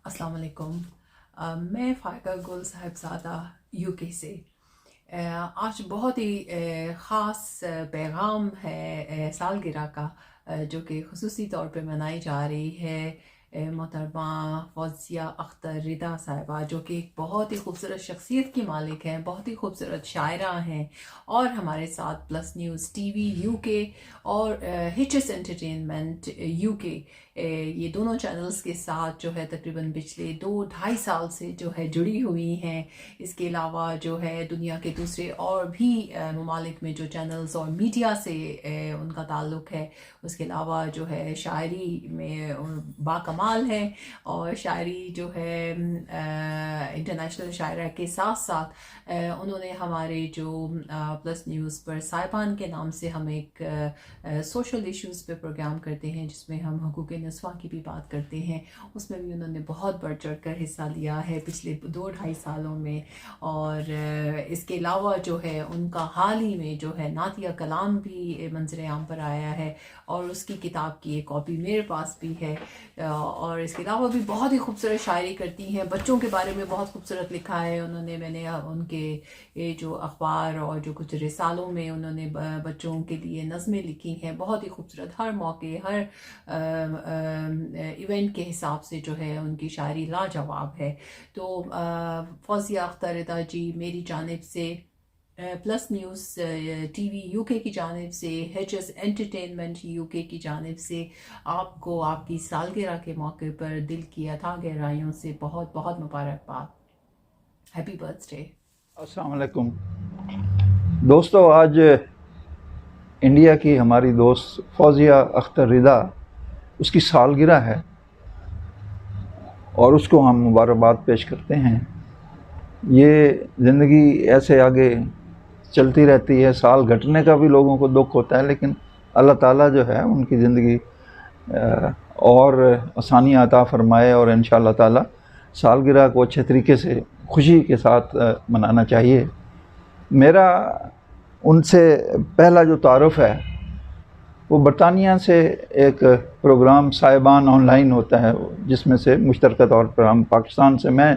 السلام علیکم. میں فائقہ گل صاحبزادہ UK سے. آج بہت ہی خاص پیغام ہے سالگرہ کا جو کہ خصوصی طور پہ منائی جا رہی ہے محترمہ فوزیہ اختر رضا صاحبہ، جو کہ ایک بہت ہی خوبصورت شخصیت کی مالک ہیں، بہت ہی خوبصورت شاعرہ ہیں، اور ہمارے ساتھ پلس نیوز TV UK اور HS انٹرٹینمنٹ UK، یہ دونوں چینلز کے ساتھ جو ہے تقریباً پچھلے 2-2.5 سال سے جو ہے جڑی ہوئی ہیں. اس کے علاوہ جو ہے دنیا کے دوسرے اور بھی ممالک میں جو چینلز اور میڈیا سے ان کا تعلق ہے، اس کے علاوہ جو ہے شاعری میں باکمال ہیں، اور شاعری جو ہے انٹرنیشنل شاعرہ کے ساتھ ساتھ انہوں نے ہمارے جو پلس نیوز پر صاحبان کے نام سے ہم ایک سوشل ایشوز پہ پروگرام کرتے ہیں جس میں ہم حقوق نسواں کی بھی بات کرتے ہیں. اس میں بھی انہوں نے بہت بڑھ چڑھ کر حصہ لیا ہے پچھلے 2-2.5 سالوں میں. اور اس کے علاوہ جو ہے ان کا حال ہی میں جو ہے نعتیہ کلام بھی منظر عام پر آیا ہے، اور اس کی کتاب کی ایک کاپی میرے پاس بھی ہے. اور اس کے علاوہ بھی بہت ہی خوبصورت شاعری کرتی ہیں، بچوں کے بارے میں بہت خوبصورت لکھا ہے انہوں نے. میں نے ان کے جو اخبار اور جو کچھ رسالوں میں انہوں نے بچوں کے لیے نظمیں لکھی ہیں، بہت ہی خوبصورت. ہر موقع، ہر ایونٹ کے حساب سے جو ہے ان کی شاعری لاجواب ہے. تو فوزیہ اختر رضا جی، میری جانب سے، پلس نیوز TV UK کی جانب سے، HS انٹرٹینمنٹ UK کی جانب سے آپ کو آپ کی سالگرہ کے موقع پر دل کی اتھاہ گہرائیوں سے بہت بہت مبارکباد. Happy birth day. السلام علیکم دوستو. آج انڈیا کی ہماری دوست فوزیہ اختر رضا، اس کی سالگرہ ہے اور اس کو ہم مبارکباد پیش کرتے ہیں. یہ زندگی ایسے آگے چلتی رہتی ہے، سال گھٹنے کا بھی لوگوں کو دکھ ہوتا ہے، لیکن اللہ تعالیٰ جو ہے ان کی زندگی اور آسانیاں عطا فرمائے، اور انشاءاللہ تعالیٰ سالگرہ کو اچھے طریقے سے خوشی کے ساتھ منانا چاہیے. میرا ان سے پہلا جو تعارف ہے وہ برطانیہ سے ایک پروگرام صاحبان آن لائن ہوتا ہے، جس میں سے مشترکہ طور پر ہم پاکستان سے میں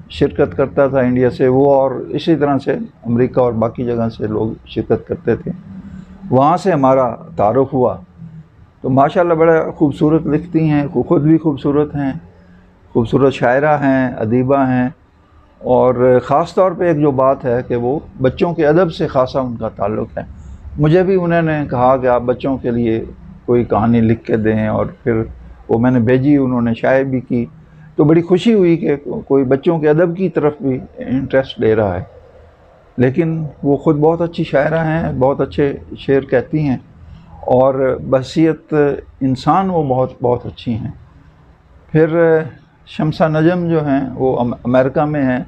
شرکت کرتا تھا، انڈیا سے وہ، اور اسی طرح سے امریکہ اور باقی جگہ سے لوگ شرکت کرتے تھے. وہاں سے ہمارا تعارف ہوا. تو ماشاءاللہ بڑا خوبصورت لکھتی ہیں، خود بھی خوبصورت ہیں، خوبصورت شاعرہ ہیں، ادیبہ ہیں. اور خاص طور پہ ایک جو بات ہے کہ وہ بچوں کے ادب سے خاصا ان کا تعلق ہے. مجھے بھی انہوں نے کہا کہ آپ بچوں کے لیے کوئی کہانی لکھ کے دیں، اور پھر وہ میں نے بھیجی، انہوں نے شائع بھی کی. تو بڑی خوشی ہوئی کہ کوئی بچوں کے ادب کی طرف بھی انٹرسٹ لے رہا ہے. لیکن وہ خود بہت اچھی شاعرہ ہیں، بہت اچھے شعر کہتی ہیں، اور بحیثیت انسان وہ بہت بہت اچھی ہیں. پھر شمسہ نجم جو ہیں وہ امریکہ میں ہیں.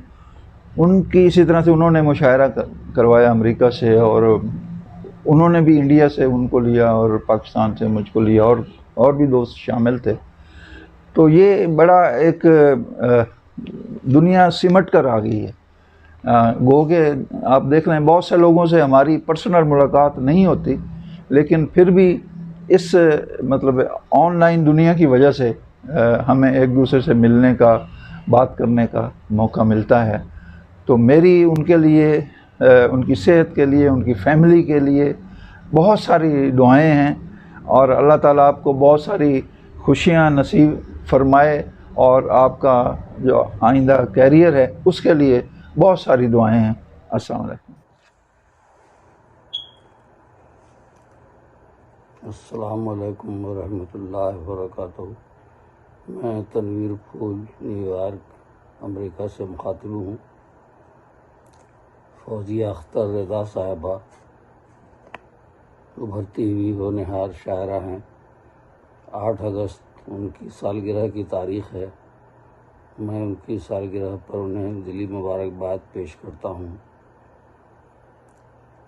ان کی اسی طرح سے انہوں نے مشاعرہ کروایا امریکہ سے، اور انہوں نے بھی انڈیا سے ان کو لیا، اور پاکستان سے مجھ کو لیا، اور بھی دوست شامل تھے. تو یہ بڑا ایک دنیا سمٹ کر آ گئی ہے. گو کہ آپ دیکھ رہے ہیں بہت سے لوگوں سے ہماری پرسنل ملاقات نہیں ہوتی، لیکن پھر بھی اس مطلب آن لائن دنیا کی وجہ سے ہمیں ایک دوسرے سے ملنے کا، بات کرنے کا موقع ملتا ہے. تو میری ان کے لیے، ان کی صحت کے لیے، ان کی فیملی کے لیے بہت ساری دعائیں ہیں، اور اللہ تعالیٰ آپ کو بہت ساری خوشیاں نصیب فرمائے، اور آپ کا جو آئندہ کیریئر ہے اس کے لیے بہت ساری دعائیں ہیں. السلام علیکم. السلام علیکم ورحمۃ اللہ وبرکاتہ. میں تنویر پھول نیو یارک امریکہ سے مخاطب ہوں. فوزیہ اختر رضا صاحبہ ابھرتی ہوئی ہونہار شاعرہ ہیں. 8 اگست ان کی سالگرہ کی تاریخ ہے. میں ان کی سالگرہ پر انہیں دلی مبارکباد پیش کرتا ہوں.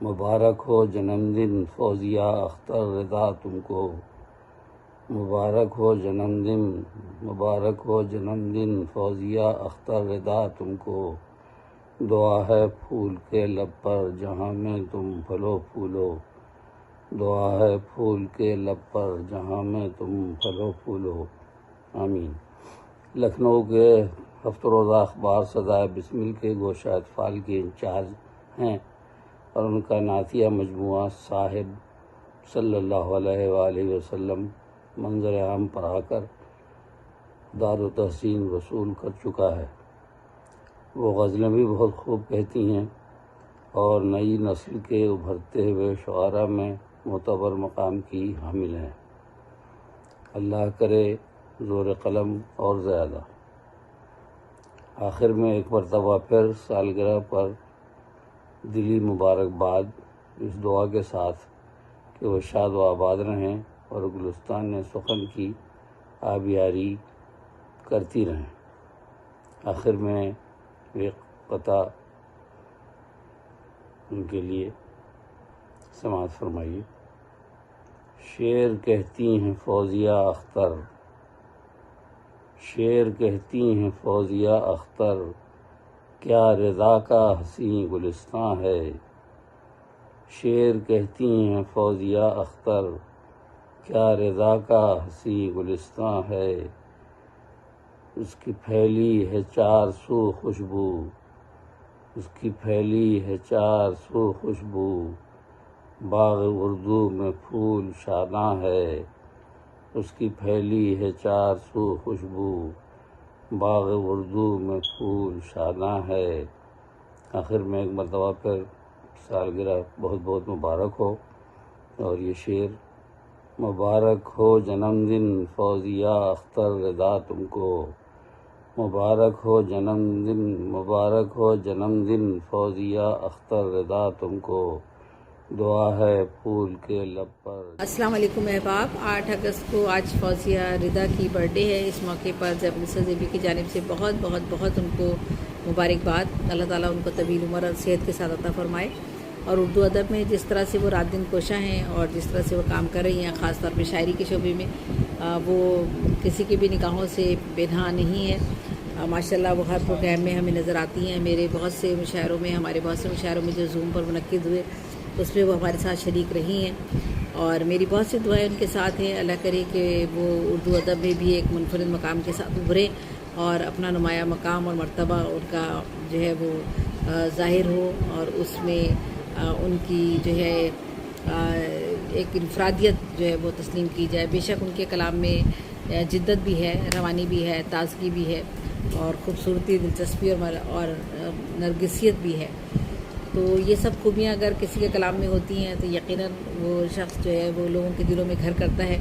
مبارک ہو جنم دن فوزیہ اختر رضا تم کو، مبارک ہو جنم دن، مبارک ہو جنم دن فوزیہ اختر رضا تم کو. دعا ہے پھول کے لب پر جہاں میں تم پھلو پھولو، دعا ہے پھول کے لب پر جہاں میں تم پھلو پھولو. آمین. لکھنؤ کے ہفتہ روزہ اخبار سدائے بسمل کے گوشہ اطفال کے انچارج ہیں، اور ان کا نعتیہ مجموعہ صاحب صلی اللہ علیہ وآلہ وسلم منظر عام پر آ کر دار و تحسین وصول کر چکا ہے۔ وہ غزلیں بھی بہت خوب کہتی ہیں اور نئی نسل کے ابھرتے ہوئے شعراء میں معتبر مقام کی حامل ہیں۔ اللہ کرے زور قلم اور زیادہ۔ آخر میں ایک مرتبہ پھر سالگرہ پر دلی مبارکباد، اس دعا کے ساتھ کہ وہ شاد و آباد رہیں اور گلستان سخن کی آبیاری کرتی رہیں۔ آخر میں ایک قطع ان کے لیے سماعت فرمائیے۔ شعر کہتی ہیں فوزیہ اختر، شعر کہتی ہیں فوزیہ اختر، کیا رضا کا حسین گلستاں ہے۔ شعر کہتی ہیں فوزیہ اختر، کیا رضا کا حسین گلستاں ہے۔ اس کی پھیلی ہے چار سو خوشبو، اس کی پھیلی ہے چار سو خوشبو، باغ اردو میں پھول شاداں ہے۔ اس کی پھیلی ہے چار سو خوشبو، باغ اردو میں پھول شاداں ہے۔ آخر میں ایک مرتبہ پھر سالگرہ بہت بہت مبارک ہو، اور یہ شعر: مبارک ہو جنم دن فوزیہ اختر رضا تم کو، مبارک ہو جنم دن، مبارک ہو جنم دن فوزیہ اختر رضا تم کو، دعا ہے پھول کے لب پر۔ السلام علیکم احباب، 8 اگست کو آج فوزیہ رضا کی برتھ ڈے ہے۔ اس موقع پر زیب النساء زیبی کی جانب سے بہت بہت بہت ان کو مبارکباد۔ اللہ تعالیٰ ان کو طویل عمر اور صحت کے ساتھ عطا فرمائے، اور اردو ادب میں جس طرح سے وہ رات دن کوشاں ہیں اور جس طرح سے وہ کام کر رہی ہیں، خاص طور پہ شاعری کے شعبے میں، وہ کسی کی بھی نگاہوں سے بینہا نہیں ہے۔ ماشاءاللہ وہ ہر پروگرام میں ہمیں نظر آتی ہیں۔ میرے بہت سے مشاعروں میں، ہمارے بہت سے مشاعروں میں جو زوم پر منعقد ہوئے، اس میں وہ ہمارے ساتھ شریک رہی ہیں، اور میری بہت سی دعائیں ان کے ساتھ ہیں۔ اللہ کرے کہ وہ اردو ادب میں بھی ایک منفرد مقام کے ساتھ ابھریں اور اپنا نمایاں مقام اور مرتبہ ان کا جو ہے وہ ظاہر ہو، اور اس میں ان کی جو ہے ایک انفرادیت جو ہے وہ تسلیم کی جائے۔ بے شک ان کے کلام میں جدت بھی ہے، روانی بھی ہے، تازگی بھی ہے، اور خوبصورتی، دلچسپی اور نرگسیت بھی ہے۔ تو یہ سب خوبیاں اگر کسی کے کلام میں ہوتی ہیں تو یقیناً وہ شخص جو ہے وہ لوگوں کے دلوں میں گھر کرتا ہے،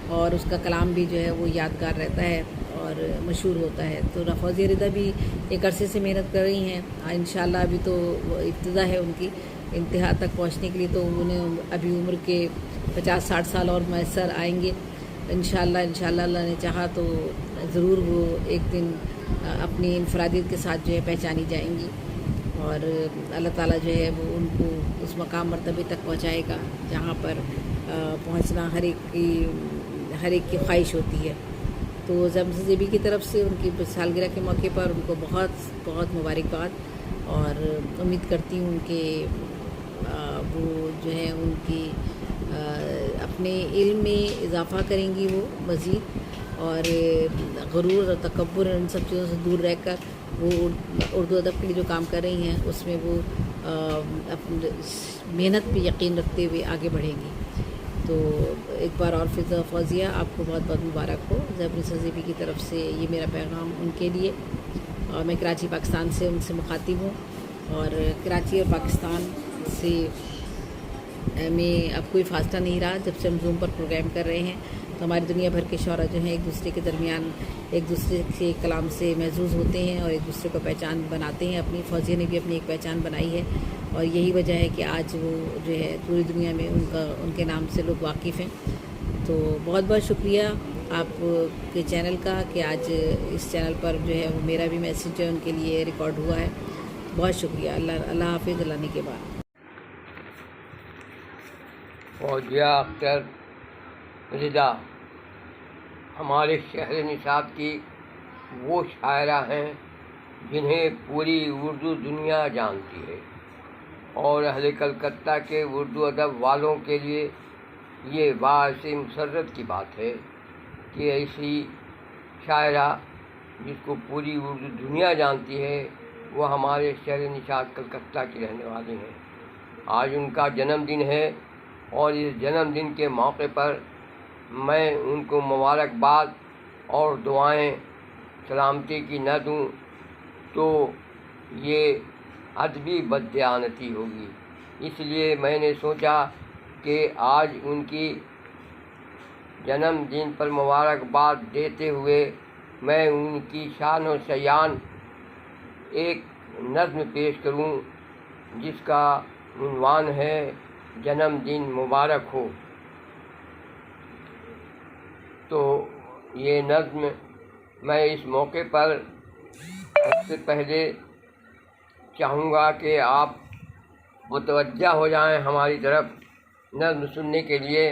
اور اس کا کلام بھی جو ہے وہ یادگار رہتا ہے اور مشہور ہوتا ہے۔ تو فوزیہ رضا بھی ایک عرصے سے محنت کر رہی ہیں۔ انشاءاللہ ابھی تو ابتدا ہے ان کی انتہا تک پہنچنے کے لیے، تو انہیں ابھی عمر کے 50-60 سال اور میسر آئیں گے انشاءاللہ اللہ نے چاہا تو ضرور وہ ایک دن اپنی انفرادیت کے ساتھ جو ہے پہچانی جائیں گی، اور اللہ تعالیٰ جو ہے وہ ان کو اس مقام مرتبے تک پہنچائے گا جہاں پر پہنچنا ہر ایک کی خواہش ہوتی ہے۔ تو زیب النساء زیبی کی طرف سے ان کی سالگرہ کے موقع پر ان کو بہت بہت مبارکباد، اور امید کرتی ہوں کہ وہ جو ہے ان کی اپنے علم میں اضافہ کریں گی وہ مزید، اور غرور اور تکبر ان سب چیزوں سے دور رہ کر وہ اردو ادب کے لیے جو کام کر رہی ہیں اس میں وہ محنت پہ یقین رکھتے ہوئے آگے بڑھیں گی۔ تو ایک بار اور فوزیہ آپ کو بہت بہت مبارک ہو زیب النساء زیبی کی طرف سے۔ یہ میرا پیغام ان کے لیے، اور میں کراچی پاکستان سے ان سے مخاطب ہوں، اور کراچی اور پاکستان سے میں اب کوئی فاصلہ نہیں رہا۔ جب سے ہم زوم پر پروگرام کر رہے ہیں تو ہماری دنیا بھر کے شعراء جو ہیں ایک دوسرے کے درمیان ایک دوسرے کے کلام سے محظوظ ہوتے ہیں اور ایک دوسرے کو پہچان بناتے ہیں اپنی۔ فوزیہ نے بھی اپنی ایک پہچان بنائی ہے، اور یہی وجہ ہے کہ آج وہ جو ہے پوری دنیا میں ان کے نام سے لوگ واقف ہیں۔ تو بہت بہت شکریہ آپ کے چینل کا کہ آج اس چینل پر جو ہے وہ میرا بھی میسیج جو ہے ان کے لیے ریکارڈ ہوا ہے۔ بہت شکریہ۔ اللہ حافظ۔ اللہ کے بعد فوزیہ اختر رضا ہمارے شہر نشاط کی وہ شاعرہ ہیں جنہیں پوری اردو دنیا جانتی ہے، اور اہل کلکتہ کے اردو ادب والوں کے لیے یہ باعث مسرت کی بات ہے کہ ایسی شاعرہ جس کو پوری اردو دنیا جانتی ہے، وہ ہمارے شہر نشاد کلکتہ کی رہنے والی ہیں۔ آج ان کا جنم دن ہے اور اس جنم دن کے موقع پر میں ان کو مبارکباد اور دعائیں سلامتی کی نہ دوں تو یہ ادبی بددیانتی ہوگی۔ اس لیے میں نے سوچا کہ آج ان کی جنم دن پر مبارکباد دیتے ہوئے میں ان کی شان و شیان ایک نظم پیش کروں جس کا عنوان ہے جنم دن مبارک ہو۔ تو یہ نظم میں اس موقع پر سب سے پہلے چاہوں گا کہ آپ متوجہ ہو جائیں ہماری طرف نظم سننے کے لیے۔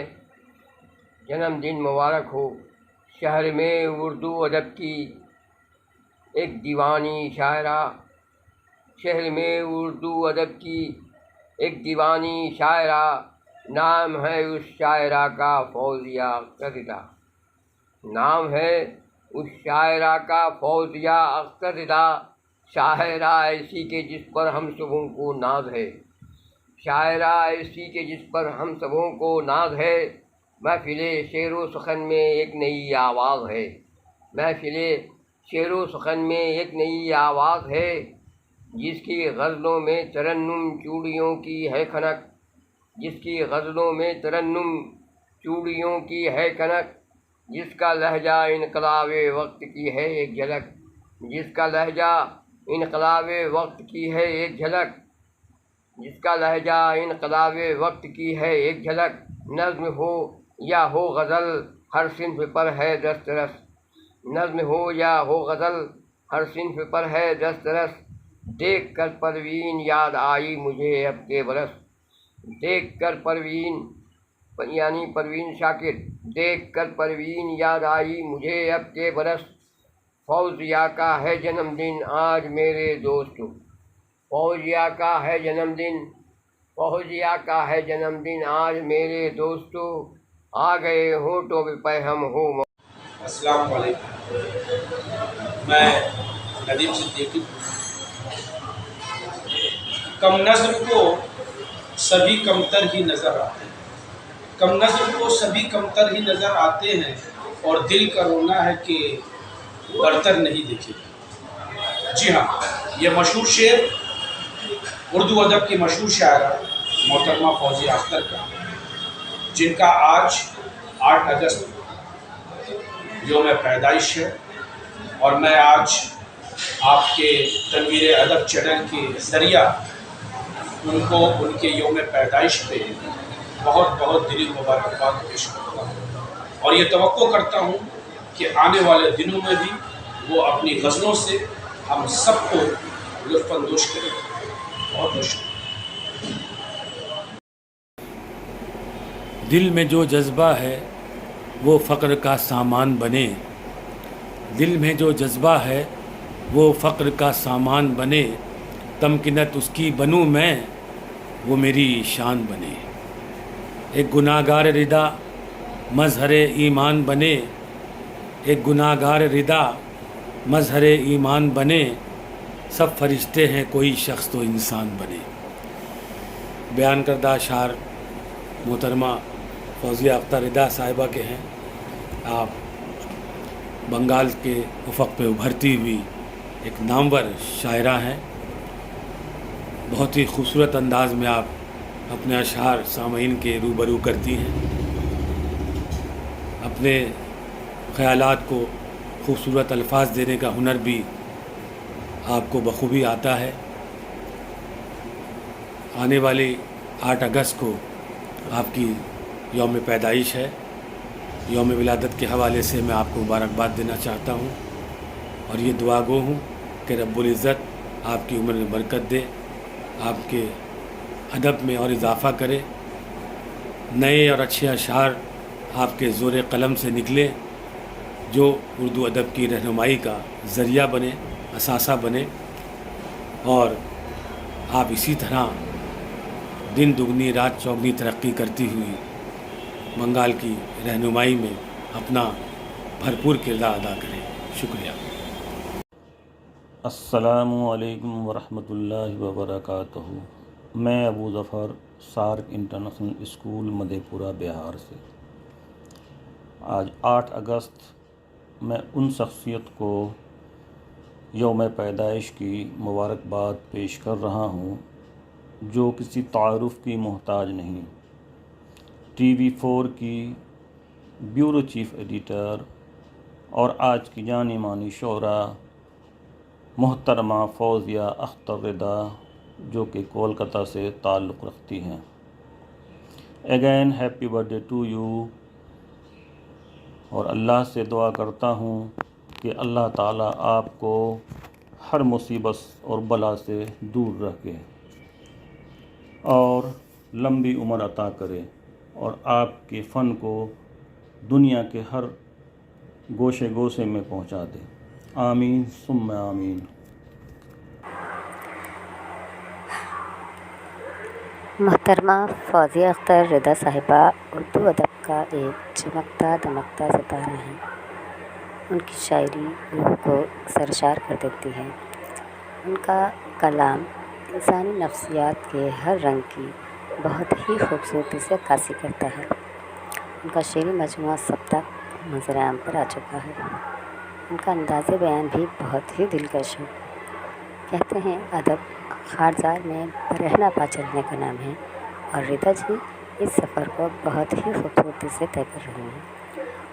جنم دن مبارک ہو۔ شہر میں اردو ادب کی ایک دیوانی شاعرہ، شہر میں اردو ادب کی ایک دیوانی شاعرہ، نام ہے اس شاعرہ کا فوزیہ اختر رضا، نام ہے اس شاعرہ کا فوزیہ اختر رضا، شاعرہ ایسی کہ جس پر ہم سبوں کو ناز ہے، شاعرہ ایسی کہ جس پر ہم سبوں کو ناز ہے، محفل شعر و سخن میں ایک نئی آواز ہے، محفل شعر و سخن میں ایک نئی آواز ہے، جس کی غزلوں میں ترنم چوڑیوں کی ہے کھنک، جس کی غزلوں میں ترنم چوڑیوں کی ہے کھنک، جس کا لہجہ انقلاب وقت کی ہے ایک جھلک، جس کا لہجہ انقلاب وقت کی ہے ایک جھلک، جس کا لہجہ انقلاب وقت کی ہے ایک جھلک، نظم ہو یا ہو غزل ہر صنف پر ہے دسترس، نظم ہو یا ہو غزل ہر صنف پر ہے دسترس، دیکھ کر پروین یاد آئی مجھے اب کے برس، دیکھ کر پروین یعنی پروین شاکر، دیکھ کر پروین یاد آئی مجھے اب کے برس، فوزیہ کا ہے جنم دن آج میرے دوستو، فوزیہ کا ہے جنم دن، فوزیہ کا ہے جنم دن آج میرے دوستو، آ گئے ہونٹوں پہ ہم ہو۔ السلام علیکم، میں ندیم صدیقی۔ کم نظر کو سبھی کمتر ہی نظر آتے ہیں، کم نظر کو سبھی کمتر ہی نظر آتے ہیں، اور دل کا رونا ہے کہ برتر نہیں دیکھے۔ جی ہاں، یہ مشہور شعر اردو ادب کی مشہور شاعرہ محترمہ فوزیہ اختر کا، جن کا آج 8 اگست یوم پیدائش ہے، اور میں آج آپ کے تنویر ادب چینل کے ذریعہ ان کو ان کے یوم پیدائش پہ بہت بہت دلی مبارکباد پیش کرتا ہوں، اور یہ توقع کرتا ہوں کہ آنے والے دنوں میں بھی وہ اپنی غزلوں سے ہم سب کو لطف اندوز کریں۔ بہت بہت شکریہ۔ دل میں جو جذبہ ہے وہ فقر کا سامان بنے، دل میں جو جذبہ ہے وہ فقر کا سامان بنے، تمکنت اس کی بنوں میں وہ میری شان بنے، ایک گناہ گار ردا مظہر ایمان بنے، ایک گناہ گار ردا مظہر ایمان بنے، سب فرشتے ہیں کوئی شخص تو انسان بنے۔ بیان کردہ اشعار محترمہ فوزیہ اختر رضا صاحبہ کے ہیں۔ آپ بنگال کے افق پہ ابھرتی ہوئی ایک نامور شاعرہ ہیں، بہت ہی خوبصورت انداز میں آپ اپنے اشعار سامعین کے روبرو کرتی ہیں، اپنے خیالات کو خوبصورت الفاظ دینے کا ہنر بھی آپ کو بخوبی آتا ہے۔ آنے والی 8 اگست کو آپ کی یوم پیدائش ہے، یوم ولادت کے حوالے سے میں آپ کو مبارکباد دینا چاہتا ہوں، اور یہ دعا گو ہوں کہ رب العزت آپ کی عمر میں برکت دے، آپ کے ادب میں اور اضافہ کرے، نئے اور اچھے اشعار آپ کے زور قلم سے نکلے جو اردو ادب کی رہنمائی کا ذریعہ بنے، اثاثہ بنے، اور آپ اسی طرح دن دگنی رات چوگنی ترقی کرتی ہوئی بنگال کی رہنمائی میں اپنا بھرپور کردار ادا کریں۔ شکریہ۔ السلام علیکم ورحمۃ اللہ وبرکاتہ۔ میں ابو ظفر سارک انٹرنیشنل اسکول مدھے پورہ بہار سے آج 8 اگست میں ان شخصیت کو یوم پیدائش کی مبارکباد پیش کر رہا ہوں جو کسی تعارف کی محتاج نہیں۔ ٹی وی 4 کی بیورو چیف ایڈیٹر اور آج کی جانی مانی شعرا محترمہ فوزیہ اختر رضا جو کہ کولکتہ سے تعلق رکھتی ہیں۔ Again happy birthday to you, اور اللہ سے دعا کرتا ہوں کہ اللہ تعالیٰ آپ کو ہر مصیبت اور بلا سے دور رکھے اور لمبی عمر عطا کرے اور آپ کے فن کو دنیا کے ہر گوشے گوشے میں پہنچا دے۔ آمین ثم آمین۔ محترمہ فوزیہ اختر رضا صاحبہ اردو ادب کا ایک چمکتا دمکتا ستارہ ہیں۔ ان کی شاعری روح کو سرشار کر دیتی ہے۔ ان کا کلام انسانی نفسیات کے ہر رنگ کی بہت ہی خوبصورتی سے عکاسی کرتا ہے۔ ان کا شعری مجموعہ سب تک منظر عام پر آ چکا ہے۔ ان کا انداز بیان بھی بہت ہی دلکش ہے۔ کہتے ہیں ادب خارزار میں برہنہ پا چلنے کا نام ہے، اور رضا جی اس سفر کو بہت ہی خوبصورتی سے طے کر رہے ہیں۔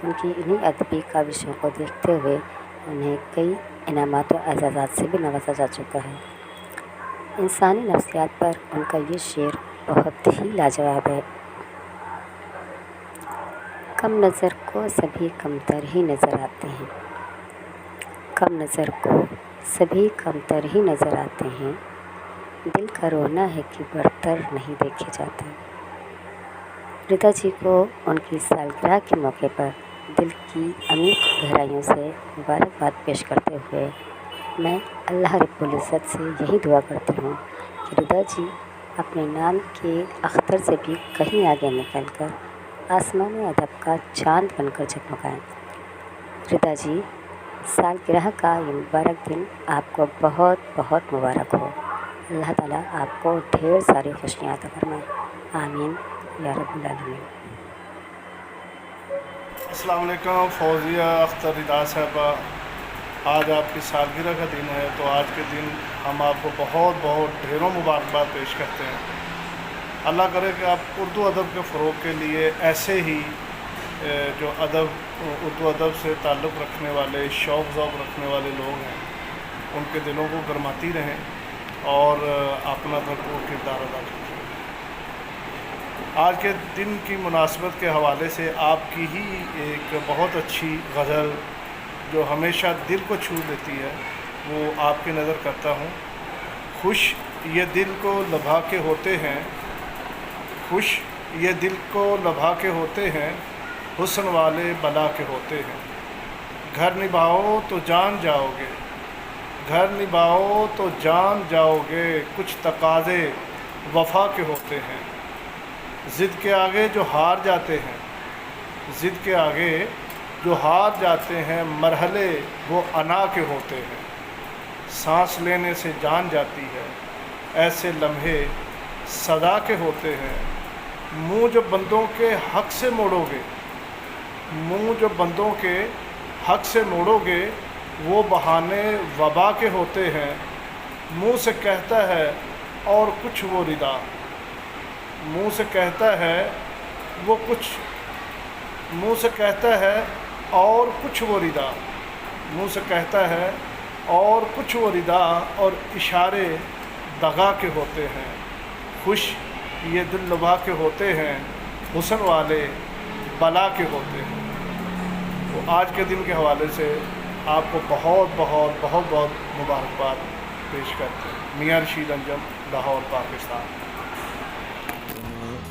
ان کی انہی ادبی کاوشوں کو دیکھتے ہوئے انہیں کئی انعامات و اعزازات سے بھی نوازا جا چکا ہے۔ انسانی نفسیات پر ان کا یہ شعر بہت ہی لاجواب ہے۔ کم نظر کو سبھی کمتر ہی نظر آتے ہیں، کم نظر کو سبھی کمتر ہی نظر آتے ہیں، دل کا رونا ہے کہ برتر نہیں دیکھے جاتے۔ رضا جی کو ان کی سالگرہ کے موقع پر دل کی عمیق گہرائیوں سے مبارکباد پیش کرتے ہوئے میں اللہ رب العزت سے یہی دعا کرتی ہوں کہ رضا جی اپنے نام کے اختر سے بھی کہیں آگے نکل کر آسمان ادب کا چاند بن کر جگمگائیں۔ رضا جی سالگرہ کا یہ مبارک دن آپ کو بہت بہت مبارک ہو۔ اللہ تعالیٰ آپ کو ڈھیر ساری خوشیاں عطا فرمائے۔ آمین یا رب العالمین۔ السلام علیکم فوزیہ اختر رضا صاحبہ، آج آپ کی سالگرہ کا دن ہے، تو آج کے دن ہم آپ کو بہت بہت ڈھیروں مبارکباد پیش کرتے ہیں۔ اللہ کرے کہ آپ اردو ادب کے فروغ کے لیے ایسے ہی جو اردو ادب سے تعلق رکھنے والے، شوق ذوق رکھنے والے لوگ ہیں، ان کے دلوں کو گرماتی رہیں اور اپنا بھرپور کردار ادا کریں۔ آج کے دن کی مناسبت کے حوالے سے آپ کی ہی ایک بہت اچھی غزل جو ہمیشہ دل کو چھو لیتی ہے وہ آپ کی نظر کرتا ہوں۔ خوش یہ دل کو لبھا کے ہوتے ہیں، خوش یہ دل کو لبھا کے ہوتے ہیں، حسن والے بلا کے ہوتے ہیں۔ گھر نبھاؤ تو جان جاؤ گے، گھر نبھاؤ تو جان جاؤ گے، کچھ تقاضے وفا کے ہوتے ہیں۔ ضد کے آگے جو ہار جاتے ہیں، ضد کے آگے جو ہار جاتے ہیں، مرحلے وہ انا کے ہوتے ہیں۔ سانس لینے سے جان جاتی ہے، ایسے لمحے صدا کے ہوتے ہیں۔ منہ جو بندوں کے حق سے موڑو گے، منہ جو بندوں کے حق سے موڑو گے، وہ بہانے وبا کے ہوتے ہیں۔ منہ سے کہتا ہے اور کچھ وہ ردا، منہ سے کہتا ہے وہ کچھ، منہ سے کہتا ہے اور کچھ وہ ردا، منہ سے کہتا ہے اور کچھ وہ ردا، اور اشارے دغا کے ہوتے ہیں۔ خوش یہ دل لبھا کے ہوتے ہیں، حسن والے بلا کے ہوتے ہیں۔ تو آج کے دن کے حوالے سے آپ کو بہت بہت بہت بہت مبارکباد پیش کرتے ہیں۔ میاں رشید انجم، لاہور، پاکستان۔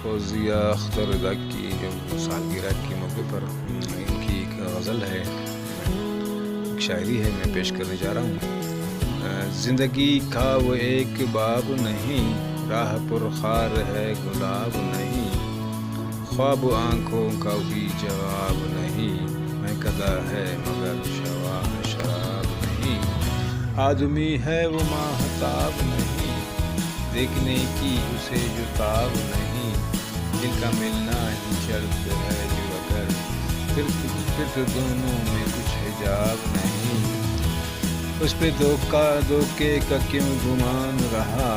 فوزیہ اختر رضا کی جو سالگرہ کے موقع پر ان کی ایک غزل ہے، ایک شاعری ہے، میں پیش کرنے جا رہا ہوں۔ زندگی کا وہ ایک باب نہیں، راہ پر خار ہے گلاب نہیں، خواب آنکھوں کا بھی جواب نہیں، مہکتا ہے مگر شراب نہیں۔ آدمی ہے وہ ماہتاب نہیں، دیکھنے کی اسے جو تاب نہیں، دل کا ملنا ہی شرط ہے جو اگر پھر تو دونوں میں کچھ حجاب نہیں، اس پہ دھوکے کا کیوں گمان رہا،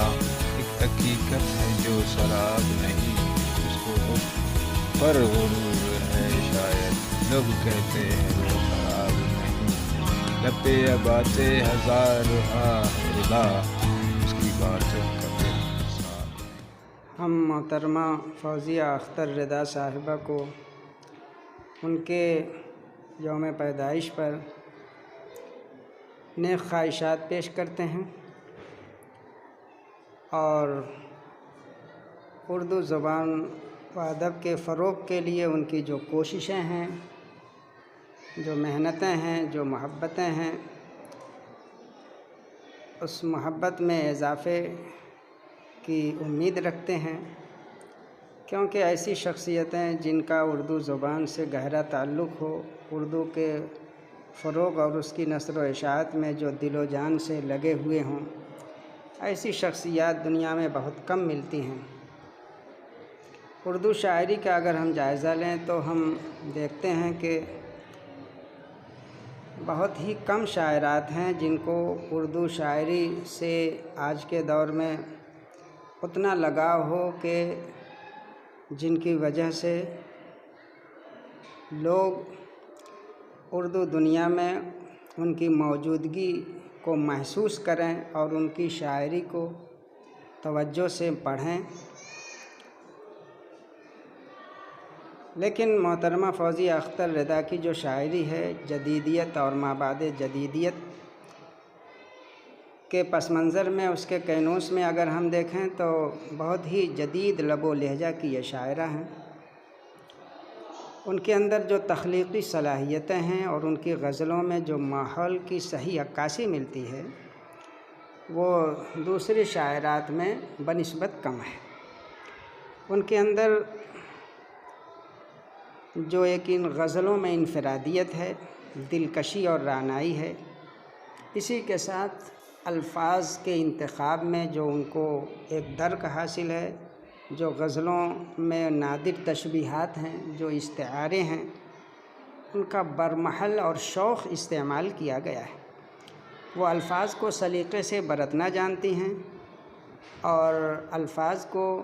ایک حقیقت ہے جو سراب نہیں، اس کو حب پر غرور ہے شاید، لوگ کہتے ہیں وہ خراب نہیں، لپے یا باتیں ہزار ردا، اس کی باتوں کا دل حساب نہیں۔ ہم محترمہ فوزیہ اختر رضا صاحبہ کو ان کے یوم پیدائش پر نیک خواہشات پیش کرتے ہیں اور اردو زبان و ادب کے فروغ کے لیے ان کی جو کوششیں ہیں، جو محنتیں ہیں، جو محبتیں ہیں، اس محبت میں اضافے کی امید رکھتے ہیں، کیونکہ ایسی شخصیتیں جن کا اردو زبان سے گہرا تعلق ہو، اردو کے فروغ اور اس کی نشر و اشاعت میں جو دل و جان سے لگے ہوئے ہوں، ایسی شخصیات دنیا میں بہت کم ملتی ہیں۔ اردو شاعری کا اگر ہم جائزہ لیں تو ہم دیکھتے ہیں کہ بہت ہی کم شاعرات ہیں جن کو اردو شاعری سے آج کے دور میں اتنا لگاؤ ہو کہ جن کی وجہ سے لوگ اردو دنیا میں ان کی موجودگی کو محسوس کریں اور ان کی شاعری کو توجہ سے پڑھیں۔ لیکن محترمہ فوزیہ اختر رضا کی جو شاعری ہے، جدیدیت اور مابعد جدیدیت کے پس منظر میں، اس کے کینوس میں اگر ہم دیکھیں تو بہت ہی جدید لب و لہجہ کی یہ شاعرہ ہیں۔ ان کے اندر جو تخلیقی صلاحیتیں ہیں اور ان کی غزلوں میں جو ماحول کی صحیح عکاسی ملتی ہے، وہ دوسری شاعرات میں بنسبت کم ہے۔ ان کے اندر جو ایک ان غزلوں میں انفرادیت ہے، دلکشی اور رعنائی ہے، اسی کے ساتھ الفاظ کے انتخاب میں جو ان کو ایک درک حاصل ہے، جو غزلوں میں نادر تشبیہات ہیں، جو استعارے ہیں، ان کا برمحل اور شوق استعمال کیا گیا ہے۔ وہ الفاظ کو سلیقے سے برتنا جانتی ہیں اور الفاظ کو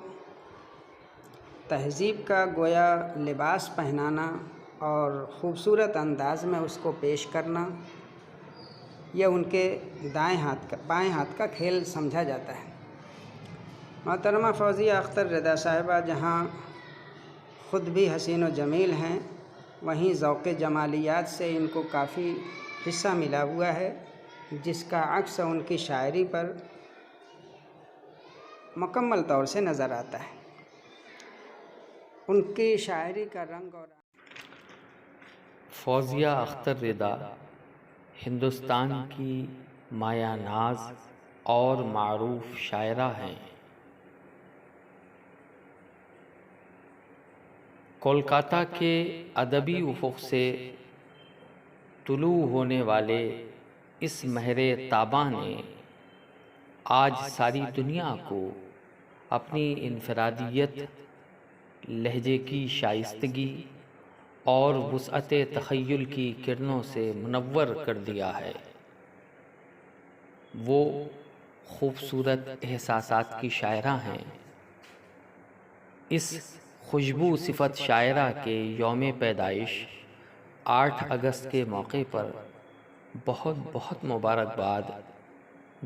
تہذیب کا گویا لباس پہنانا اور خوبصورت انداز میں اس کو پیش کرنا، یہ ان کے بائیں ہاتھ کا کھیل سمجھا جاتا ہے۔ محترمہ فوزیہ اختر رضا صاحبہ جہاں خود بھی حسین و جمیل ہیں، وہیں ذوق جمالیات سے ان کو کافی حصہ ملا ہوا ہے، جس کا عکس ان کی شاعری پر مکمل طور سے نظر آتا ہے۔ ان کی شاعری کا رنگ اور فوزیہ اختر رضا ہندوستان کی مایہ ناز اور معروف شاعرہ ہیں۔ کولکاتہ کے ادبی افق سے طلوع ہونے والے اس مہر تاباں نے آج ساری دنیا کو اپنی انفرادیت، لہجے کی شائستگی اور وسعت تخیل کی کرنوں سے منور کر دیا ہے۔ وہ خوبصورت احساسات کی شاعرہ ہیں۔ اس خوشبو صفت شاعرہ کے یوم پیدائش 8 اگست کے موقع پر بہت بہت مبارکباد،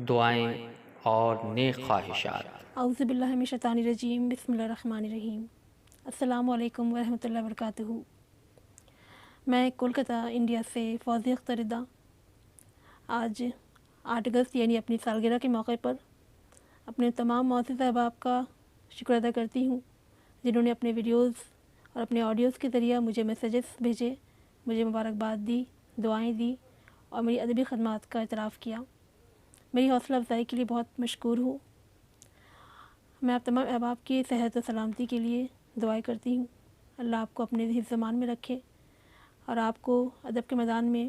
دعائیں اور نیک خواہشات۔ اعوذ باللہ من الشیطان الرجیم، بسم اللہ الرحمن الرحیم۔ السلام علیکم ورحمۃ اللہ وبرکاتہ۔ میں کولکتہ انڈیا سے فوزیہ اختر رضا آج 8 اگست یعنی اپنی سالگرہ کے موقع پر اپنے تمام معزز احباب کا شکر ادا کرتی ہوں، جنہوں نے اپنے ویڈیوز اور اپنے آڈیوز کے ذریعہ مجھے میسیجز بھیجے، مجھے مبارکباد دی، دعائیں دی اور میری ادبی خدمات کا اعتراف کیا۔ میری حوصلہ افزائی کے لیے بہت مشکور ہوں۔ میں آپ تمام احباب کی صحت و سلامتی کے لیے دعائیں کرتی ہوں۔ اللہ آپ کو اپنے حفظ امان میں رکھے اور آپ کو ادب کے میدان میں